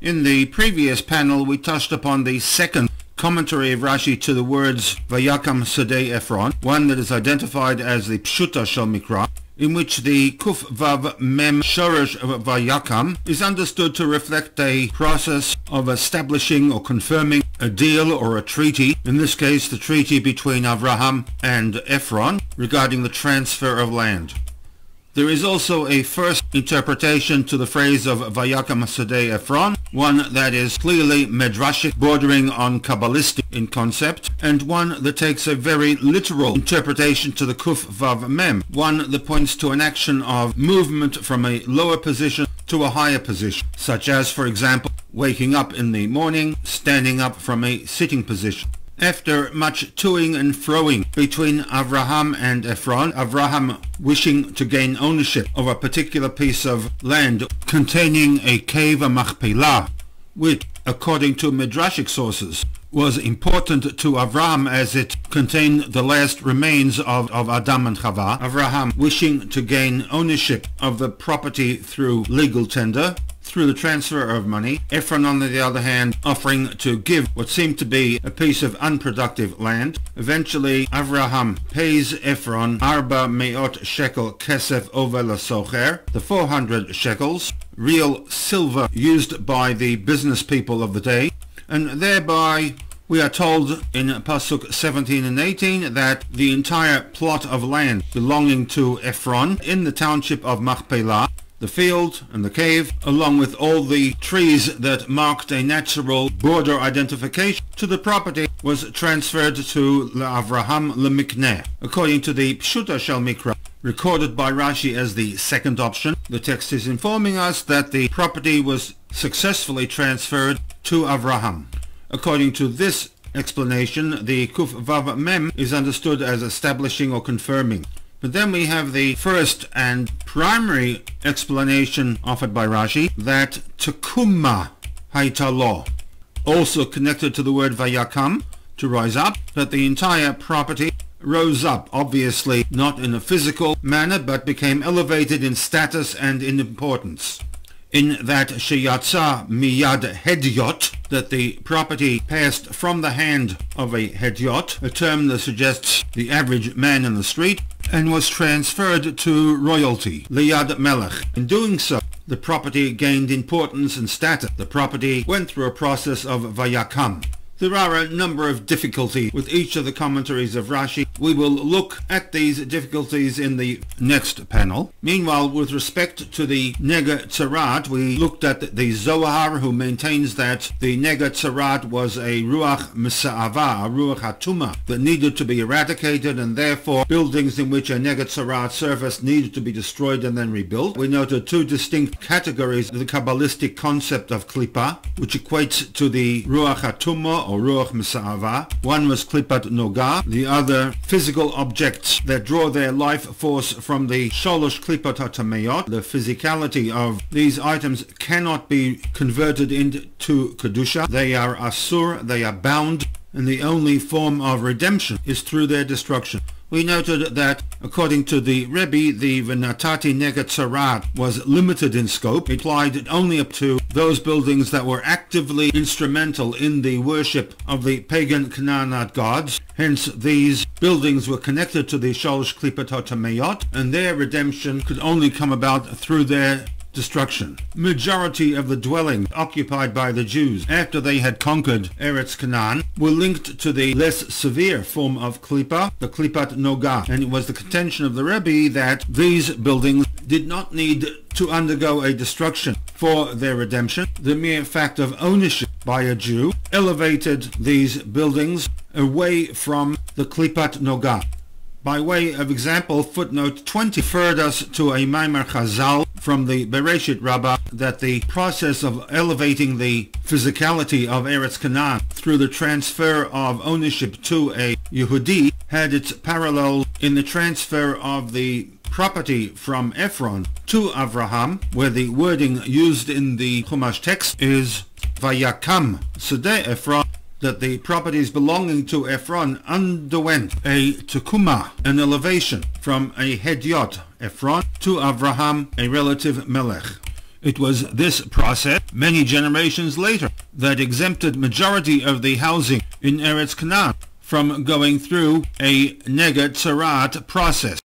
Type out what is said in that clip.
In the previous panel we touched upon the second commentary of Rashi to the words Vayakam Sadei Ephron, one that is identified as the Pshuta Shel Mikra, in which the Kuf Vav Mem Shoresh Vayakam is understood to reflect a process of establishing or confirming a deal or a treaty, in this case the treaty between Avraham and Ephron regarding the transfer of land. There is also a first interpretation to the phrase of Vayakam Sadei Ephron, one that is clearly medrashic, bordering on Kabbalistic in concept, and one that takes a very literal interpretation to the Kuf Vav Mem, one that points to an action of movement from a lower position to a higher position, such as, for example, waking up in the morning, standing up from a sitting position. After much toing and froing between Avraham and Ephron, Avraham wishing to gain ownership of a particular piece of land containing a cave, a Machpelah, which, according to Midrashic sources, was important to Avraham as it contained the last remains of Adam and Chava. Avraham wishing to gain ownership of the property through legal tender, through the transfer of money. Ephron, on the other hand, offering to give what seemed to be a piece of unproductive land. Eventually, Avraham pays Ephron Arba Meot Shekel Kesef Over LaSocher, the 400 shekels, real silver used by the business people of the day, and thereby we are told in Pasuk 17 and 18 that the entire plot of land belonging to Ephron in the township of Machpelah, the field and the cave, along with all the trees that marked a natural border identification to the property, was transferred to Avraham Lemikneh. According to the Pshuta Shel Mikra, recorded by Rashi as the second option, the text is informing us that the property was successfully transferred to Avraham. According to this explanation, the Kuf Vav Mem is understood as establishing or confirming. But then we have the first and primary explanation offered by Rashi, that Tekuma Haitalo, also connected to the word Vayakam, to rise up, that the entire property rose up, obviously not in a physical manner, but became elevated in status and in importance. In that Sheyatza Miyad Hedyot, that the property passed from the hand of a Hedyot, a term that suggests the average man in the street, and was transferred to royalty, Liyad Melech. In doing so, the property gained importance and status. The property went through a process of Vayakam. There are a number of difficulties with each of the commentaries of Rashi. We will look at these difficulties in the next panel. Meanwhile, with respect to the NEGA TZORAAT, we looked at the Zohar, who maintains that the NEGA TZORAAT was a Ruach Misa'ava, a Ruach Hatuma, that needed to be eradicated, and therefore buildings in which a NEGA TZORAAT surface needed to be destroyed and then rebuilt. We noted two distinct categories of the Kabbalistic concept of Klippa, which equates to the Ruach Hatuma, or Ruach Misa'ava. One was Klipat Noga, the other physical objects that draw their life force from the Sholosh Klipat HaTameyot. The physicality of these items cannot be converted into Kedusha. They are Asur, they are bound, and the only form of redemption is through their destruction. We noted that, according to the Rebbe, the Venatati NEGA TZORAAT was limited in scope. It applied only up to those buildings that were actively instrumental in the worship of the pagan Canaanite gods. Hence, these buildings were connected to the Sholosh Klipat HaTameyot, and their redemption could only come about through their destruction. Majority of the dwellings occupied by the Jews after they had conquered Eretz Canaan were linked to the less severe form of Klippa, the Klipat Noga, and it was the contention of the Rebbe that these buildings did not need to undergo a destruction for their redemption. The mere fact of ownership by a Jew elevated these buildings away from the Klipat Noga. By way of example, footnote 20 referred us to a Maimar Chazal from the Bereshit Rabbah that the process of elevating the physicality of Eretz Canaan through the transfer of ownership to a Yehudi had its parallel in the transfer of the property from Ephron to Avraham, where the wording used in the Chumash text is Vayakam Sadeh Ephron, that the properties belonging to Ephron underwent a tekuma, an elevation from a Hedyot, Ephron, to Avraham, a relative Melech. It was this process, many generations later, that exempted majority of the housing in Eretz Canaan from going through a NEGA TZORAAT process.